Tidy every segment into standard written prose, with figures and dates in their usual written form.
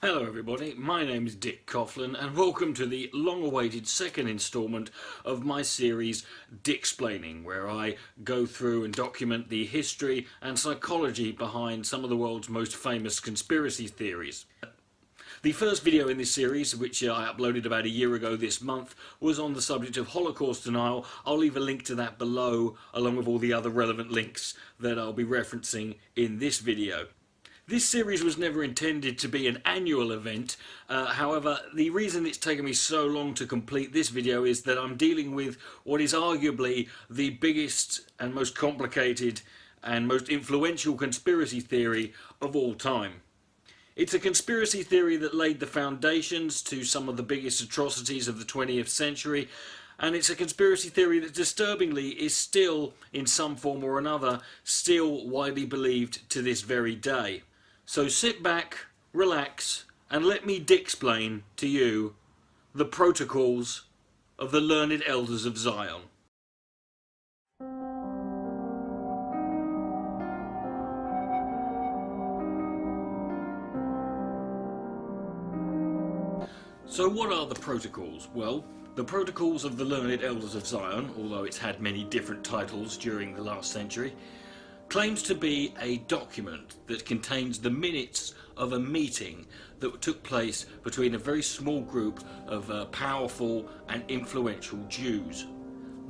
Hello everybody, my name is Dick Coughlin and welcome to the long-awaited second instalment of my series Dicksplainin, where I go through and document the history and psychology behind some of the world's most famous conspiracy theories. The first video in this series, which I uploaded about a year ago this month, was on the subject of Holocaust denial. I'll leave a link to that below, along with all the other relevant links that I'll be referencing in this video. This series was never intended to be an annual event, however the reason it's taken me so long to complete this video is that I'm dealing with what is arguably the biggest and most complicated and most influential conspiracy theory of all time. It's a conspiracy theory that laid the foundations to some of the biggest atrocities of the 20th century, and it's a conspiracy theory that disturbingly is still, in some form or another, still widely believed to this very day. So sit back, relax, and let me dicksplain to you the protocols of the learned elders of Zion. So what are the protocols? Well, the protocols of the learned elders of Zion, although it's had many different titles during the last century, claims to be a document that contains the minutes of a meeting that took place between a very small group of powerful and influential Jews.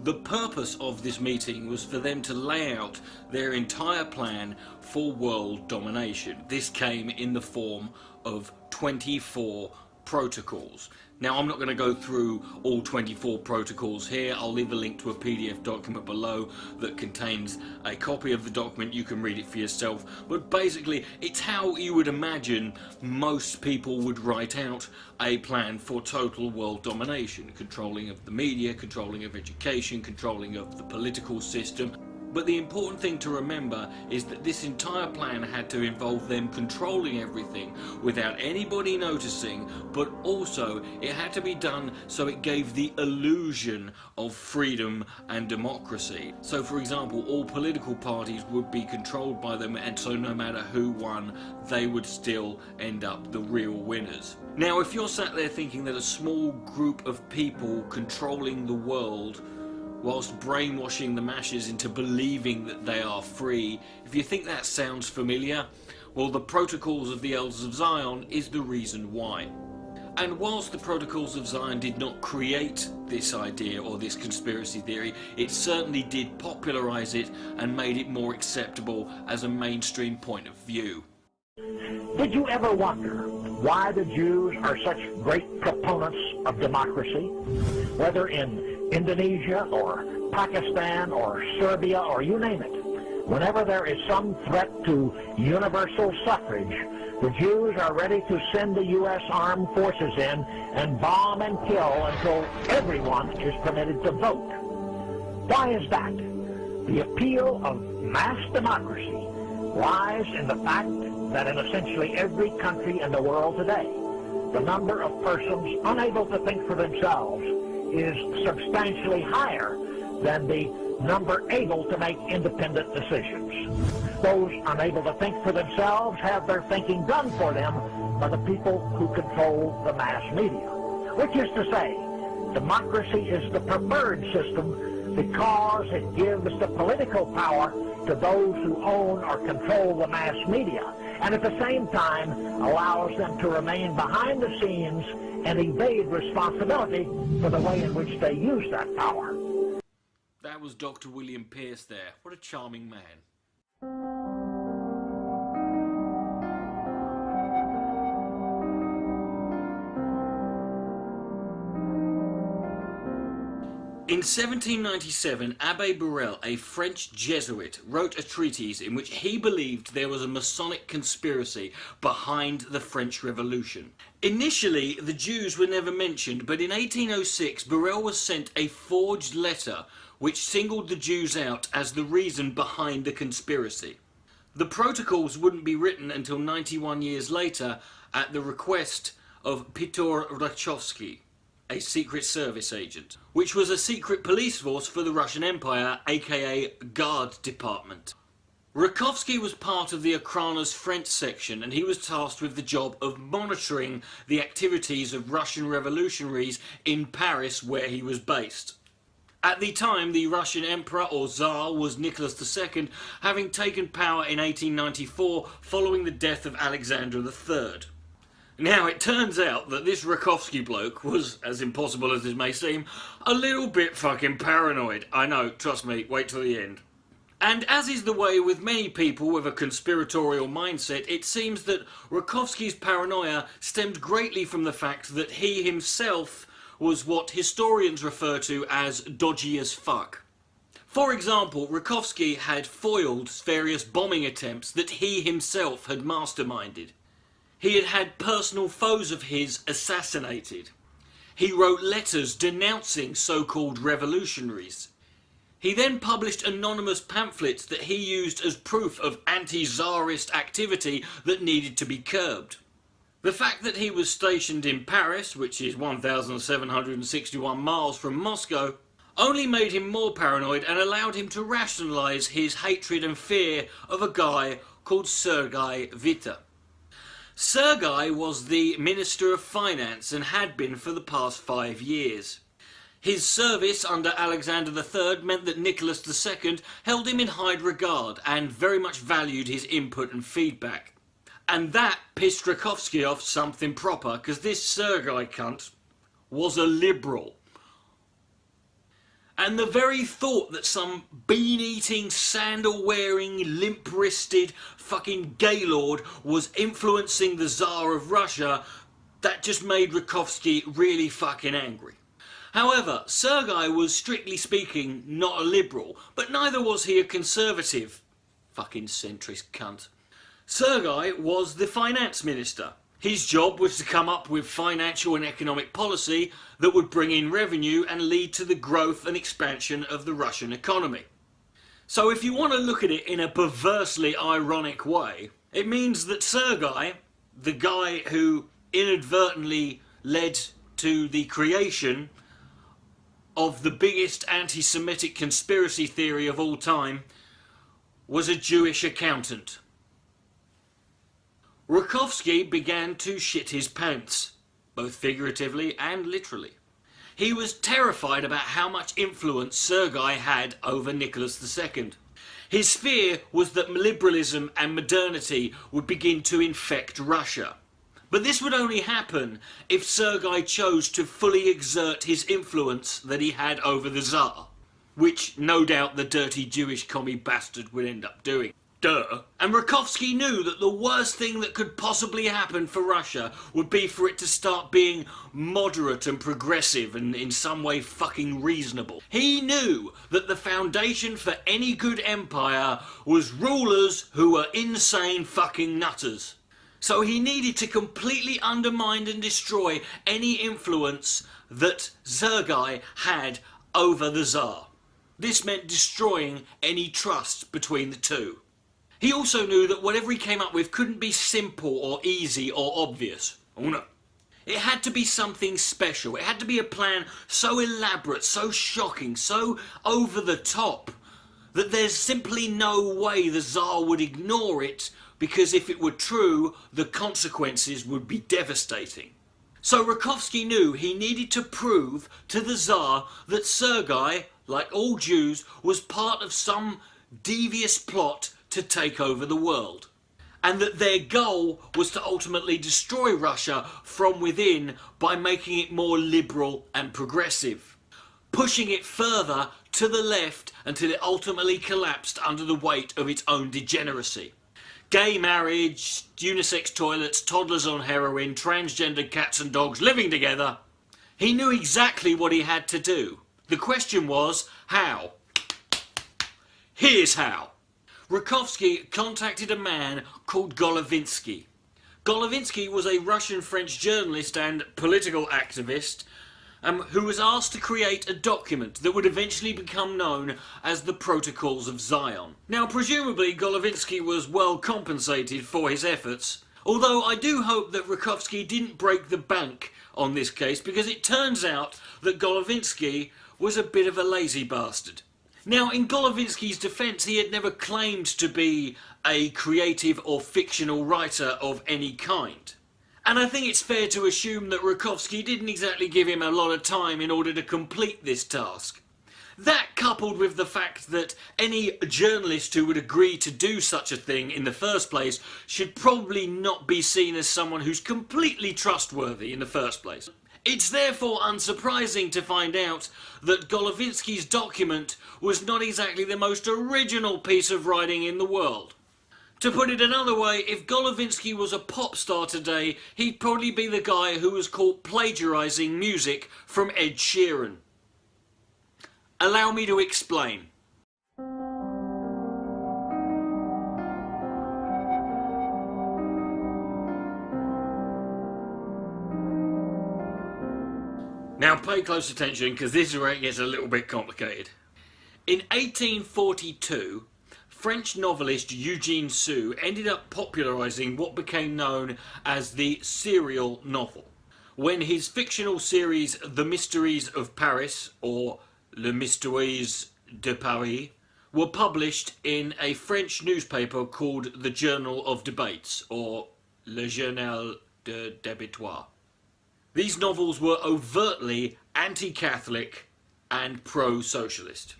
The purpose of this meeting was for them to lay out their entire plan for world domination. This came in the form of 24 protocols. Now, I'm not going to go through all 24 protocols here. I'll leave a link to a PDF document below that contains a copy of the document. You can read it for yourself. But basically, it's how you would imagine most people would write out a plan for total world domination. Controlling of the media, controlling of education, controlling of the political system. But the important thing to remember is that this entire plan had to involve them controlling everything without anybody noticing, but also it had to be done so it gave the illusion of freedom and democracy. So for example, all political parties would be controlled by them, and so no matter who won, they would still end up the real winners. Now, if you're sat there thinking that a small group of people controlling the world whilst brainwashing the masses into believing that they are free, if you think that sounds familiar, well, the Protocols of the Elders of Zion is the reason why. And whilst the Protocols of Zion did not create this idea or this conspiracy theory, it certainly did popularize it and made it more acceptable as a mainstream point of view. Did you ever wonder why the Jews are such great proponents of democracy, whether in Indonesia or Pakistan or Serbia or you name it? Whenever there is some threat to universal suffrage, the Jews are ready to send the U.S. armed forces in and bomb and kill until everyone is permitted to vote. Why is that? The appeal of mass democracy lies in the fact that in essentially every country in the world today, the number of persons unable to think for themselves is substantially higher than the number able to make independent decisions. Those unable to think for themselves have their thinking done for them by the people who control the mass media. Which is to say, democracy is the preferred system because it gives the political power to those who own or control the mass media, and at the same time allows them to remain behind the scenes and evade responsibility for the way in which they use that power. That was Dr. William Pierce there. What a charming man. In 1797, Abbé Birel, a French Jesuit, wrote a treatise in which he believed there was a Masonic conspiracy behind the French Revolution. Initially, the Jews were never mentioned, but in 1806, Birel was sent a forged letter which singled the Jews out as the reason behind the conspiracy. The protocols wouldn't be written until 91 years later at the request of Pyotr Rachkovsky, a Secret Service agent, which was a secret police force for the Russian Empire, aka Guard Department. Rakovsky was part of the Okrana's French section, and he was tasked with the job of monitoring the activities of Russian revolutionaries in Paris, where he was based. At the time, the Russian Emperor or Tsar was Nicholas II, having taken power in 1894 following the death of Alexander III. Now, it turns out that this Rakovsky bloke was, as impossible as it may seem, a little bit fucking paranoid. I know, trust me, wait till the end. And as is the way with many people with a conspiratorial mindset, it seems that Rakovsky's paranoia stemmed greatly from the fact that he himself was what historians refer to as dodgy as fuck. For example, Rakovsky had foiled various bombing attempts that he himself had masterminded. He had had personal foes of his assassinated. He wrote letters denouncing so-called revolutionaries. He then published anonymous pamphlets that he used as proof of anti-Tsarist activity that needed to be curbed. The fact that he was stationed in Paris, which is 1,761 miles from Moscow, only made him more paranoid and allowed him to rationalise his hatred and fear of a guy called Sergei Witte. Sergei was the Minister of Finance and had been for the past 5 years. His service under Alexander III meant that Nicholas II held him in high regard and very much valued his input and feedback. And that pissed Rakovsky off something proper, because this Sergei cunt was a liberal. And the very thought that some bean-eating, sandal-wearing, limp-wristed fucking gaylord was influencing the Tsar of Russia, that just made Rakovsky really fucking angry. However, Sergei was strictly speaking not a liberal, but neither was he a conservative. Fucking centrist cunt. Sergei was the finance minister. His job was to come up with financial and economic policy that would bring in revenue and lead to the growth and expansion of the Russian economy. So if you want to look at it in a perversely ironic way, it means that Sergei, the guy who inadvertently led to the creation of the biggest anti-Semitic conspiracy theory of all time, was a Jewish accountant. Rakovsky began to shit his pants, both figuratively and literally. He was terrified about how much influence Sergei had over Nicholas II. His fear was that liberalism and modernity would begin to infect Russia. But this would only happen if Sergei chose to fully exert his influence that he had over the Tsar, which no doubt the dirty Jewish commie bastard would end up doing. Duh. And Rakovsky knew that the worst thing that could possibly happen for Russia would be for it to start being moderate and progressive and in some way fucking reasonable. He knew that the foundation for any good empire was rulers who were insane fucking nutters. So he needed to completely undermine and destroy any influence that Sergei had over the Tsar. This meant destroying any trust between the two. He also knew that whatever he came up with couldn't be simple or easy or obvious. Oh no. It had to be something special. It had to be a plan so elaborate, so shocking, so over the top, that there's simply no way the Tsar would ignore it, because if it were true, the consequences would be devastating. So Rakovsky knew he needed to prove to the Tsar that Sergei, like all Jews, was part of some devious plot to take over the world, and that their goal was to ultimately destroy Russia from within by making it more liberal and progressive, pushing it further to the left until it ultimately collapsed under the weight of its own degeneracy. Gay marriage, unisex toilets, toddlers on heroin, transgender cats and dogs living together. He knew exactly what he had to do. The question was, how? Here's how. Rakovsky contacted a man called Golovinsky. Golovinsky was a Russian-French journalist and political activist who was asked to create a document that would eventually become known as the Protocols of Zion. Now, presumably Golovinsky was well compensated for his efforts, although I do hope that Rakovsky didn't break the bank on this case, because it turns out that Golovinsky was a bit of a lazy bastard. Now, in Golovinsky's defence, he had never claimed to be a creative or fictional writer of any kind. And I think it's fair to assume that Rakovsky didn't exactly give him a lot of time in order to complete this task. That, coupled with the fact that any journalist who would agree to do such a thing in the first place should probably not be seen as someone who's completely trustworthy in the first place. It's therefore unsurprising to find out that Golovinsky's document was not exactly the most original piece of writing in the world. To put it another way, if Golovinsky was a pop star today, he'd probably be the guy who was caught plagiarising music from Ed Sheeran. Allow me to explain. Now pay close attention, because this is where it gets a little bit complicated. In 1842, French novelist Eugene Sue ended up popularising what became known as the serial novel, when his fictional series The Mysteries of Paris, or Les Mystères de Paris, were published in a French newspaper called the Journal of Debates, or Le Journal de Débatoire. These novels were overtly anti-Catholic and pro-socialist.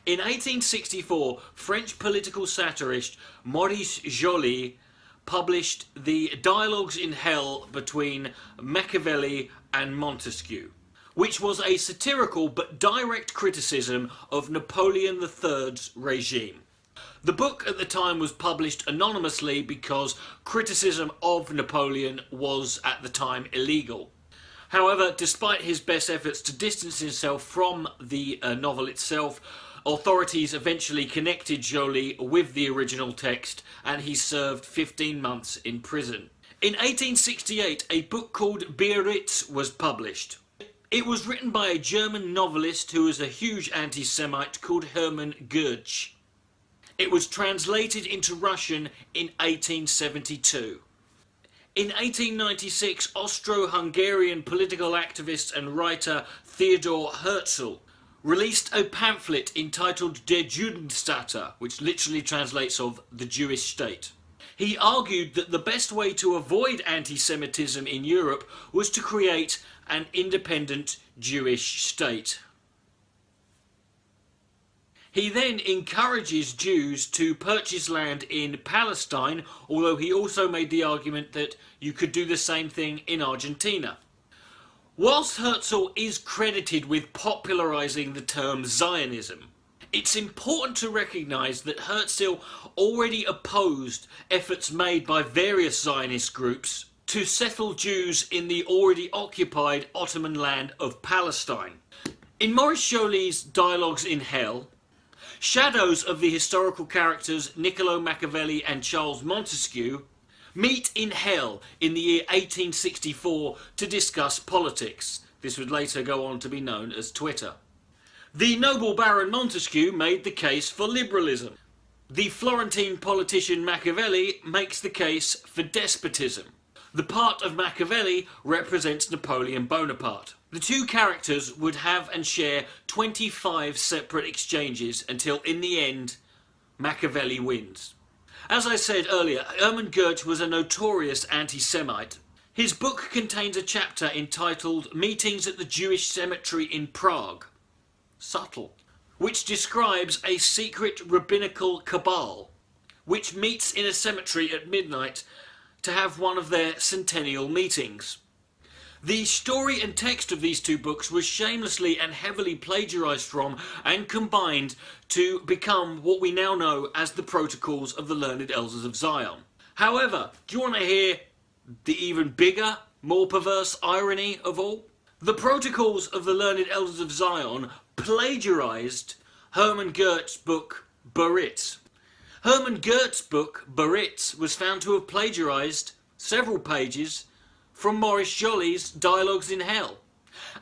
In 1864, French political satirist Maurice Joly published the Dialogues in Hell between Machiavelli and Montesquieu, which was a satirical but direct criticism of Napoleon III's regime. The book at the time was published anonymously because criticism of Napoleon was at the time illegal. However, despite his best efforts to distance himself from the novel itself, authorities eventually connected Joly with the original text and he served 15 months in prison. In 1868, a book called Biarritz was published. It was written by a German novelist who was a huge anti-Semite called Hermann Goethe. It was translated into Russian in 1872. In 1896, Austro-Hungarian political activist and writer Theodor Herzl released a pamphlet entitled Der Judenstaat, which literally translates of the Jewish state. He argued that the best way to avoid anti-Semitism in Europe was to create an independent Jewish state. He then encourages Jews to purchase land in Palestine, although he also made the argument that you could do the same thing in Argentina. Whilst Herzl is credited with popularising the term Zionism, it's important to recognise that Herzl already opposed efforts made by various Zionist groups to settle Jews in the already occupied Ottoman land of Palestine. In Maurice Joly's Dialogues in Hell, shadows of the historical characters Niccolo Machiavelli and Charles Montesquieu meet in hell in the year 1864 to discuss politics. This would later go on to be known as Twitter. The noble Baron Montesquieu made the case for liberalism. The Florentine politician Machiavelli makes the case for despotism. The part of Machiavelli represents Napoleon Bonaparte. The two characters would have and share 25 separate exchanges until, in the end, Machiavelli wins. As I said earlier, Hermann Goethe was a notorious anti-Semite. His book contains a chapter entitled Meetings at the Jewish Cemetery in Prague. Subtle. Which describes a secret rabbinical cabal, which meets in a cemetery at midnight to have one of their centennial meetings. The story and text of these two books was shamelessly and heavily plagiarised from and combined to become what we now know as the Protocols of the Learned Elders of Zion. However, do you want to hear the even bigger, more perverse irony of all? The Protocols of the Learned Elders of Zion plagiarised Hermann Goethe's book Biarritz. Hermann Goethe's book Biarritz was found to have plagiarised several pages from Maurice Joly's Dialogues in Hell.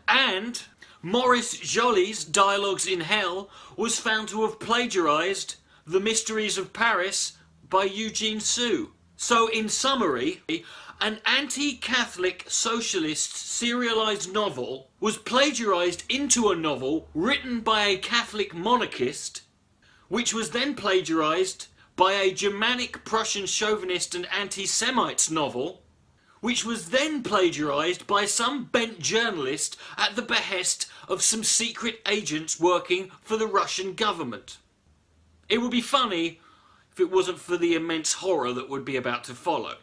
And Maurice Joly's Dialogues in Hell was found to have plagiarised The Mysteries of Paris by Eugene Sue. So in summary, an anti-Catholic socialist serialized novel was plagiarized into a novel written by a Catholic monarchist, which was then plagiarized by a Germanic Prussian chauvinist and anti-Semites novel, which was then plagiarized by some bent journalist at the behest of some secret agents working for the Russian government. It would be funny if it wasn't for the immense horror that would be about to follow.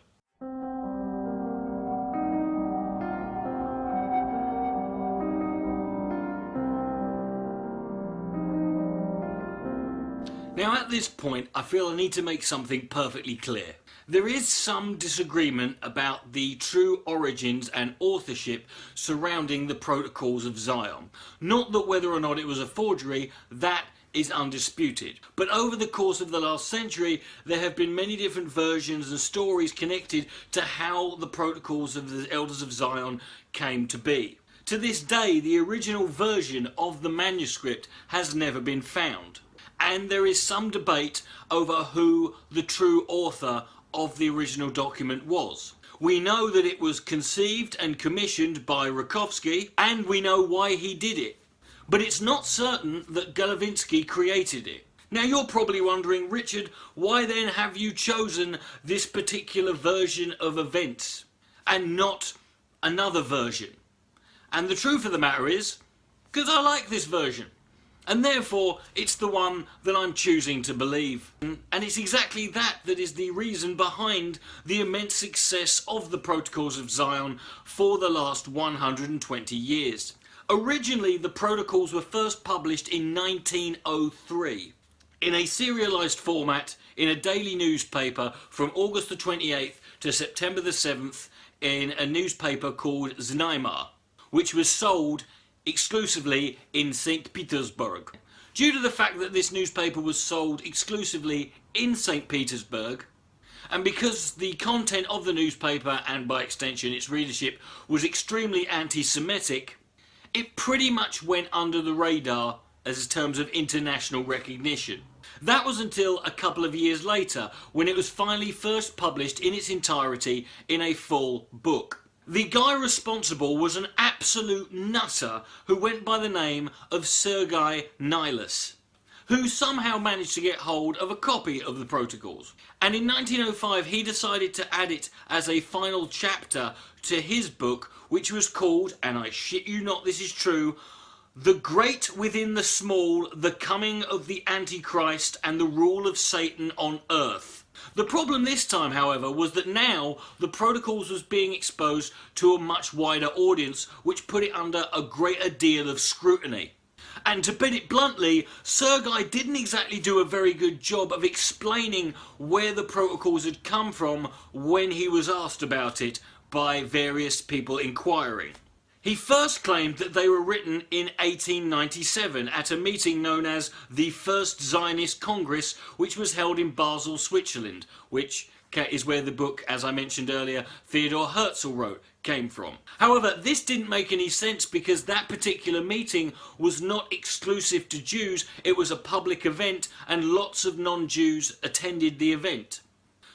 Now at this point, I feel I need to make something perfectly clear. There is some disagreement about the true origins and authorship surrounding the Protocols of Zion. Not that whether or not it was a forgery, that is undisputed. But over the course of the last century, there have been many different versions and stories connected to how the Protocols of the Elders of Zion came to be. To this day, the original version of the manuscript has never been found. And there is some debate over who the true author of the original document was. We know that it was conceived and commissioned by Rakovsky, and we know why he did it. But it's not certain that Golovinsky created it. Now you're probably wondering, Richard, why then have you chosen this particular version of events and not another version? And the truth of the matter is, because I like this version. And therefore, it's the one that I'm choosing to believe. And it's exactly that is the reason behind the immense success of the Protocols of Zion for the last 120 years. Originally, the Protocols were first published in 1903 in a serialized format in a daily newspaper from August the 28th to September the 7th in a newspaper called Znaima, which was sold exclusively in St. Petersburg. Due to the fact that this newspaper was sold exclusively in St. Petersburg, and because the content of the newspaper, and by extension its readership, was extremely anti-Semitic, it pretty much went under the radar as in terms of international recognition. That was until a couple of years later, when it was finally first published in its entirety in a full book. The guy responsible was an absolute nutter who went by the name of Sergei Nilus, who somehow managed to get hold of a copy of the Protocols. And in 1905 he decided to add it as a final chapter to his book, which was called, and I shit you not, this is true, The Great Within the Small, The Coming of the Antichrist and the Rule of Satan on Earth. The problem this time, however, was that now the Protocols was being exposed to a much wider audience, which put it under a greater deal of scrutiny. And to put it bluntly, Sergei didn't exactly do a very good job of explaining where the Protocols had come from when he was asked about it by various people inquiring. He first claimed that they were written in 1897 at a meeting known as the First Zionist Congress, which was held in Basel, Switzerland, which is where the book, as I mentioned earlier, Theodor Herzl wrote, came from. However, this didn't make any sense because that particular meeting was not exclusive to Jews, it was a public event and lots of non-Jews attended the event.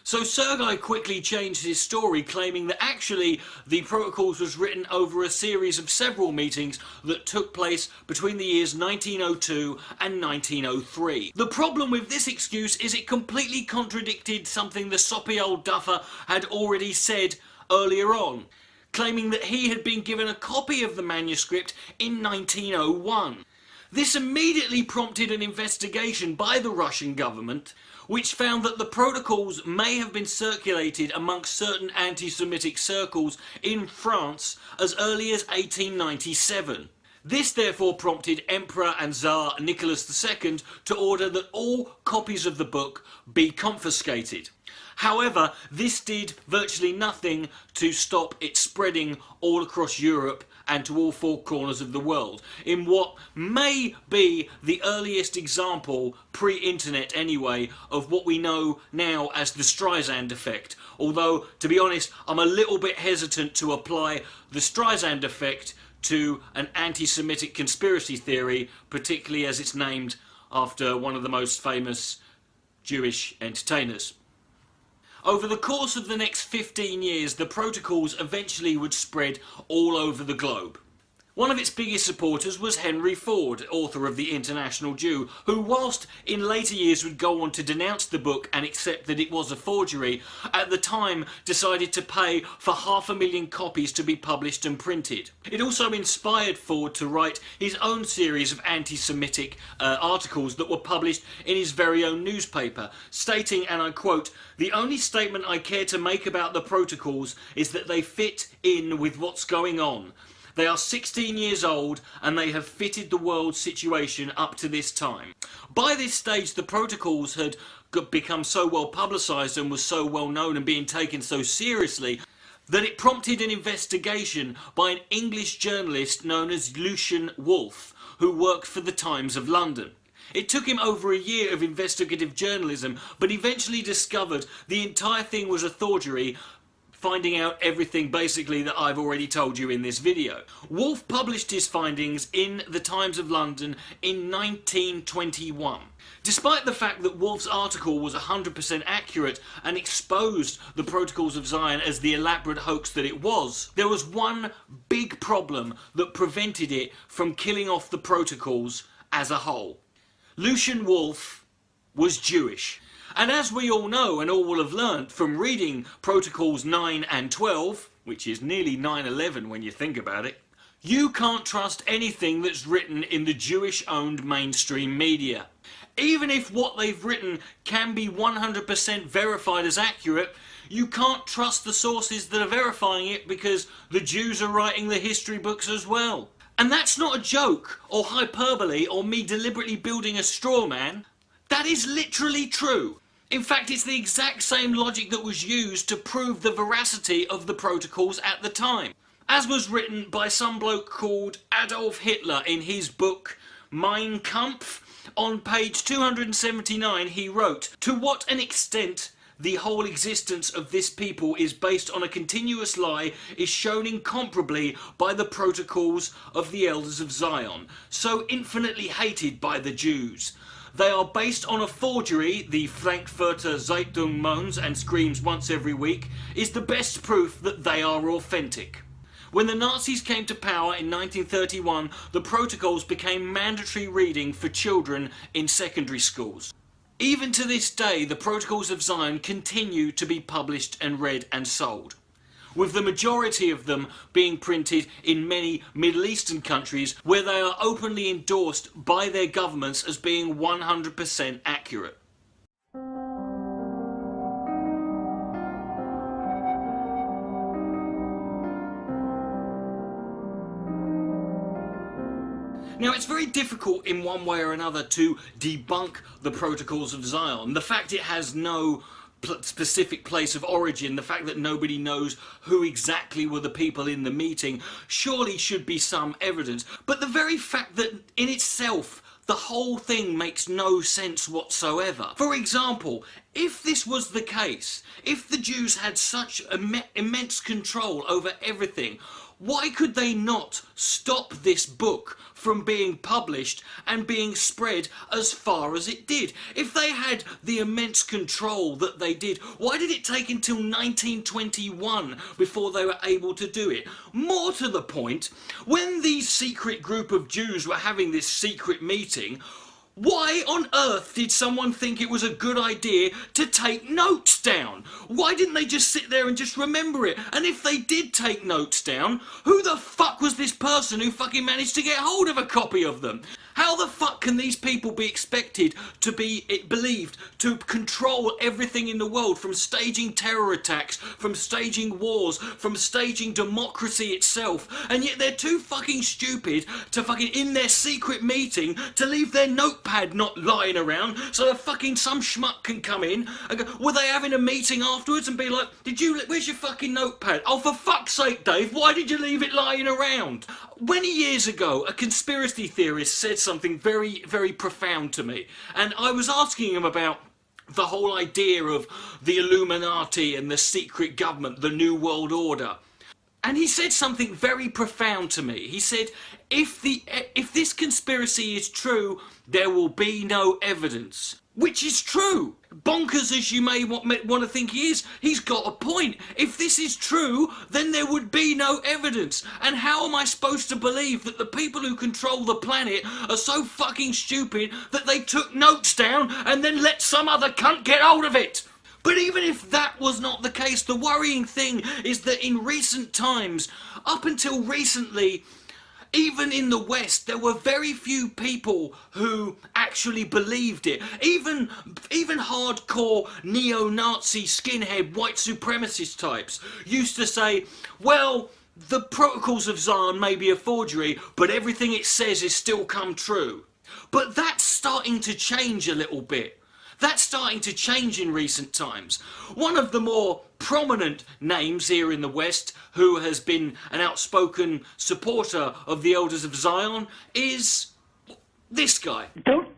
So Sergei quickly changed his story, claiming that actually the Protocols was written over a series of several meetings that took place between the years 1902 and 1903. The problem with this excuse is it completely contradicted something the soppy old duffer had already said earlier on, claiming that he had been given a copy of the manuscript in 1901. This immediately prompted an investigation by the Russian government, which found that the Protocols may have been circulated amongst certain anti-Semitic circles in France as early as 1897. This therefore prompted Emperor and Tsar Nicholas II to order that all copies of the book be confiscated. However, this did virtually nothing to stop it spreading all across Europe and to all four corners of the world, in what may be the earliest example, pre-internet anyway, of what we know now as the Streisand effect. Although, to be honest, I'm a little bit hesitant to apply the Streisand effect to an anti-Semitic conspiracy theory, particularly as it's named after one of the most famous Jewish entertainers. Over the course of the next 15 years, the protocols eventually would spread all over the globe. One of its biggest supporters was Henry Ford, author of The International Jew, who, whilst in later years would go on to denounce the book and accept that it was a forgery, at the time decided to pay for 500,000 copies to be published and printed. It also inspired Ford to write his own series of anti-Semitic articles that were published in his very own newspaper, stating, and I quote, "The only statement I care to make about the protocols is that they fit in with what's going on. They are 16 years old and they have fitted the world situation up to this time." By this stage, the protocols had become so well publicised and was so well known and being taken so seriously that it prompted an investigation by an English journalist known as Lucian Wolfe, who worked for the Times of London. It took him over a year of investigative journalism, but eventually discovered the entire thing was a forgery, finding out everything basically that I've already told you in this video. Wolfe published his findings in the Times of London in 1921. Despite the fact that Wolfe's article was 100% accurate and exposed the Protocols of Zion as the elaborate hoax that it was, there was one big problem that prevented it from killing off the Protocols as a whole. Lucian Wolfe was Jewish. And as we all know and all will have learnt from reading Protocols 9 and 12, which is nearly 9/11 when you think about it, you can't trust anything that's written in the Jewish-owned mainstream media. Even if what they've written can be 100% verified as accurate, you can't trust the sources that are verifying it because the Jews are writing the history books as well. And that's not a joke or hyperbole or me deliberately building a straw man. That is literally true. In fact, it's the exact same logic that was used to prove the veracity of the protocols at the time. As was written by some bloke called Adolf Hitler in his book Mein Kampf, on page 279 he wrote, "To what an extent the whole existence of this people is based on a continuous lie is shown incomparably by the protocols of the elders of Zion, so infinitely hated by the Jews. They are based on a forgery, the Frankfurter Zeitung moans and screams once every week, is the best proof that they are authentic." When the Nazis came to power in 1931, the protocols became mandatory reading for children in secondary schools. Even to this day, the Protocols of Zion continue to be published and read and sold, with the majority of them being printed in many Middle Eastern countries where they are openly endorsed by their governments as being 100% accurate. Now, it's very difficult in one way or another to debunk the Protocols of Zion. The fact it has no specific place of origin, the fact that nobody knows who exactly were the people in the meeting, surely should be some evidence. But the very fact that in itself the whole thing makes no sense whatsoever. For example, if this was the case, if the Jews had such immense control over everything, why could they not stop this book from being published and being spread as far as it did? If they had the immense control that they did, why did it take until 1921 before they were able to do it? More to the point, when these secret group of Jews were having this secret meeting, why on earth did someone think it was a good idea to take notes down? Why didn't they just sit there and just remember it? And if they did take notes down, who the fuck was this person who fucking managed to get hold of a copy of them? How the fuck can these people be expected to be believed to control everything in the world, from staging terror attacks, from staging wars, from staging democracy itself, and yet they're too fucking stupid to fucking, in their secret meeting, to leave their notepad not lying around so that fucking some schmuck can come in and go, were they having a meeting afterwards and be like, where's your fucking notepad? Oh, for fuck's sake, Dave, why did you leave it lying around? Many years ago, a conspiracy theorist said something very, very profound to me, and I was asking him about the whole idea of the Illuminati and the secret government, the New World Order. And he said something very profound to me. He said, if this conspiracy is true, there will be no evidence. Which is true. bonkers as you may want to think he is, he's got a point. If this is true, then there would be no evidence. And how am I supposed to believe that the people who control the planet are so fucking stupid that they took notes down and then let some other cunt get hold of it? But even if that was not the case, the worrying thing is that in recent times, up until recently, even in the West, there were very few people who actually believed it. Even hardcore neo-Nazi, skinhead, white supremacist types used to say, well, the Protocols of Zion may be a forgery, but everything it says is still come true. But that's starting to change a little bit. That's starting to change in recent times. One of the more prominent names here in the West who has been an outspoken supporter of the Elders of Zion is this guy. Don't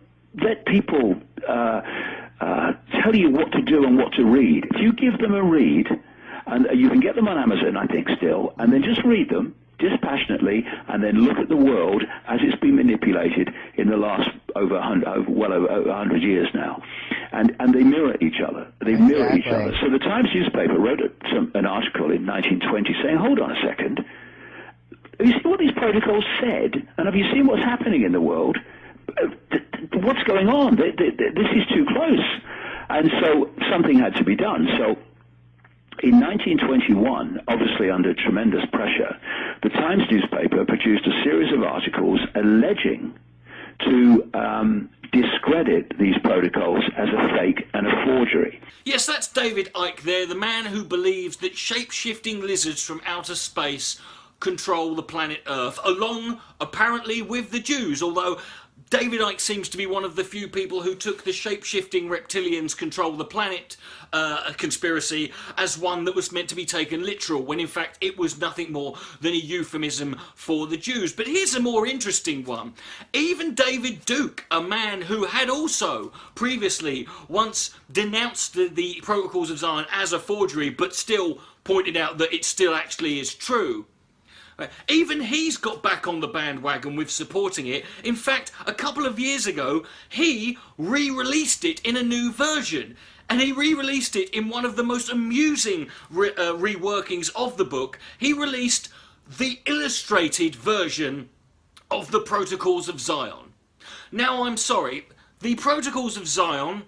let people tell you what to do and what to read. If you give them a read, and you can get them on Amazon, I think, still, and then just read them dispassionately, and then look at the world as it's been manipulated in the last well over 100 years now. And they mirror each other. They mirror each other. So the Times newspaper wrote an article in 1920 saying, hold on a second, have you seen what these protocols said? And have you seen what's happening in the world? What's going on? This is too close. And so something had to be done. So in 1921, obviously under tremendous pressure, the Times newspaper produced a series of articles alleging to discredit these protocols as a fake and a forgery. Yes, that's David Icke there, the man who believes that shape-shifting lizards from outer space control the planet Earth, along, apparently, with the Jews, although David Icke seems to be one of the few people who took the shape-shifting reptilians control the planet conspiracy as one that was meant to be taken literal, when in fact it was nothing more than a euphemism for the Jews. But here's a more interesting one. Even David Duke, a man who had also previously once denounced the Protocols of Zion as a forgery, but still pointed out that it still actually is true, even he's got back on the bandwagon with supporting it. In fact, a couple of years ago, he re-released it in a new version. And he re-released it in one of the most amusing reworkings of the book. He released the illustrated version of the Protocols of Zion. Now, I'm sorry, the Protocols of Zion,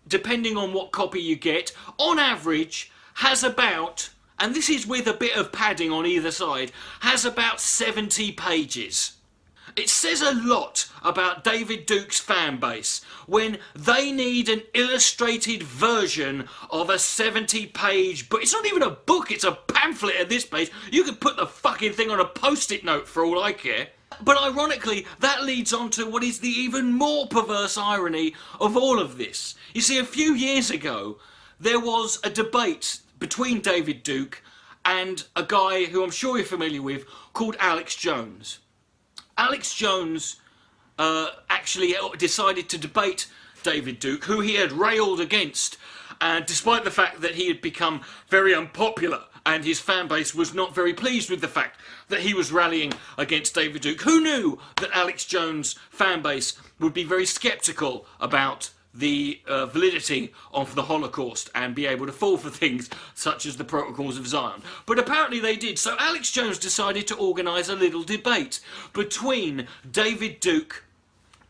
depending on what copy you get, on average has about, and this is with a bit of padding on either side, has about 70 pages. It says a lot about David Duke's fan base when they need an illustrated version of a 70-page book. It's not even a book, it's a pamphlet at this page. You could put the fucking thing on a post-it note for all I care. But ironically, that leads on to what is the even more perverse irony of all of this. You see, a few years ago, there was a debate between David Duke and a guy who I'm sure you're familiar with called Alex Jones. Alex Jones actually decided to debate David Duke, who he had railed against, and despite the fact that he had become very unpopular and his fan base was not very pleased with the fact that he was rallying against David Duke. Who knew that Alex Jones' fan base would be very sceptical about the validity of the Holocaust and be able to fall for things such as the Protocols of Zion? But apparently they did. So Alex Jones decided to organise a little debate between David Duke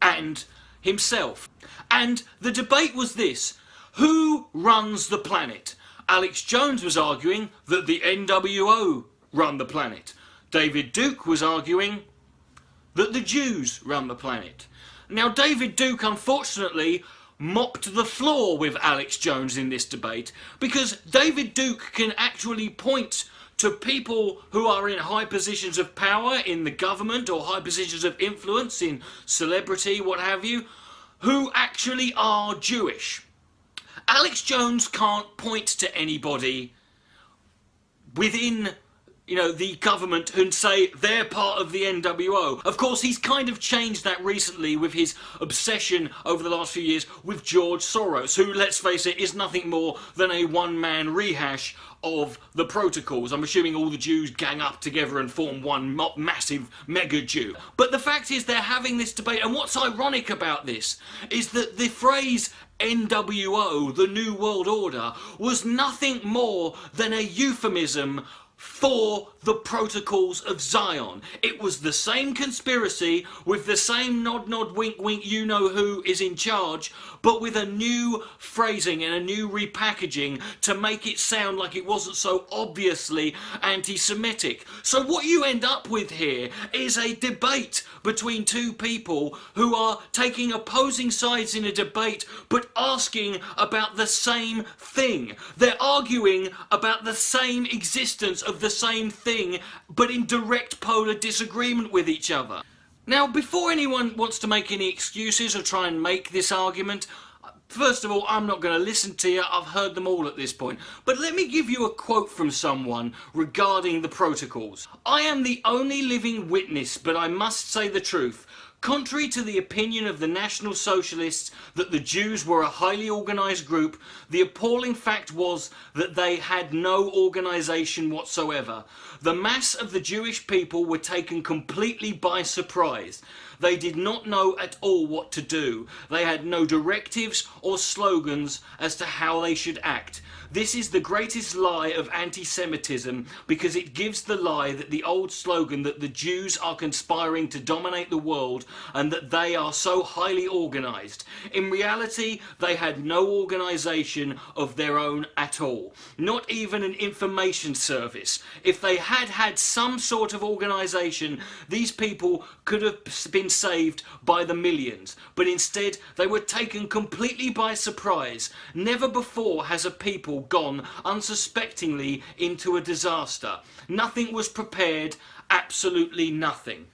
and himself. And the debate was this: who runs the planet? Alex Jones was arguing that the NWO run the planet. David Duke was arguing that the Jews run the planet. Now, David Duke, unfortunately, mopped the floor with Alex Jones in this debate, because David Duke can actually point to people who are in high positions of power in the government or high positions of influence in celebrity, what have you, who actually are Jewish. Alex Jones can't point to anybody within, the government and say they're part of the NWO. Of course, he's kind of changed that recently with his obsession over the last few years with George Soros, who, let's face it, is nothing more than a one-man rehash of the protocols. I'm assuming all the Jews gang up together and form one massive mega Jew. But the fact is they're having this debate, and what's ironic about this is that the phrase NWO, the New World Order, was nothing more than a euphemism for the Protocols of Zion. It was the same conspiracy with the same nod nod wink wink you know who is in charge, but with a new phrasing and a new repackaging to make it sound like it wasn't so obviously anti-Semitic. So what you end up with here is a debate between two people who are taking opposing sides in a debate but asking about the same thing. They're arguing about the same existence of the same thing but in direct polar disagreement with each other. Now, before anyone wants to make any excuses or try and make this argument, first of all, I'm not going to listen to you. I've heard them all at this point. But let me give you a quote from someone regarding the protocols. "I am the only living witness, but I must say the truth. Contrary to the opinion of the National Socialists that the Jews were a highly organised group, the appalling fact was that they had no organisation whatsoever. The mass of the Jewish people were taken completely by surprise. They did not know at all what to do. They had no directives or slogans as to how they should act. This is the greatest lie of anti-Semitism because it gives the lie that the old slogan that the Jews are conspiring to dominate the world and that they are so highly organised. In reality, they had no organisation of their own at all. Not even an information service. If they had had some sort of organisation, these people could have been saved by the millions. But instead, they were taken completely by surprise. Never before has a people gone unsuspectingly into a disaster. Nothing was prepared, absolutely nothing."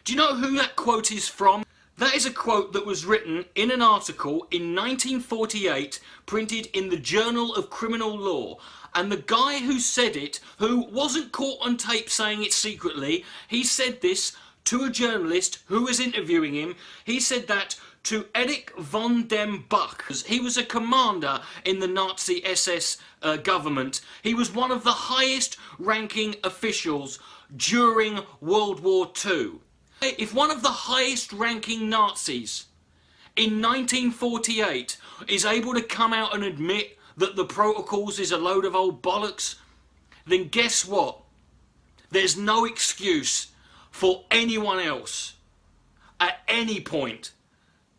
Do you know who that quote is from? That is a quote that was written in an article in 1948, printed in the Journal of Criminal Law. And the guy who said it, who wasn't caught on tape saying it secretly, he said this to a journalist who was interviewing him. He said that to Erich von dem Bach. He was a commander in the Nazi SS government. He was one of the highest ranking officials during World War II. If one of the highest ranking Nazis in 1948 is able to come out and admit that the protocols is a load of old bollocks, then guess what? There's no excuse for anyone else at any point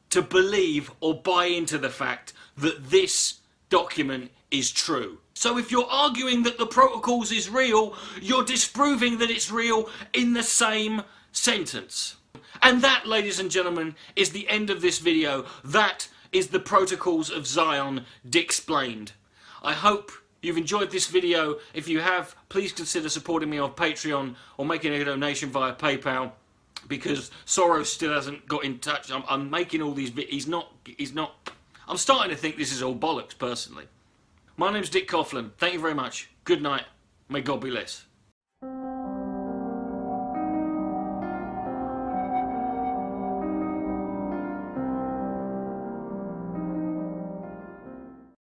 to believe or buy into the fact that this document is true. So if you're arguing that the protocols is real, you're disproving that it's real in the same sentence. And that, ladies and gentlemen, is the end of this video. That is the Protocols of Zion Dicksplained. I hope you've enjoyed this video. If you have, please consider supporting me on Patreon or making a donation via PayPal, because Soros still hasn't got in touch. I'm making all these he's not. I'm starting to think this is all bollocks, personally. My name's Dick Coughlin. Thank you very much. Good night. May God bless.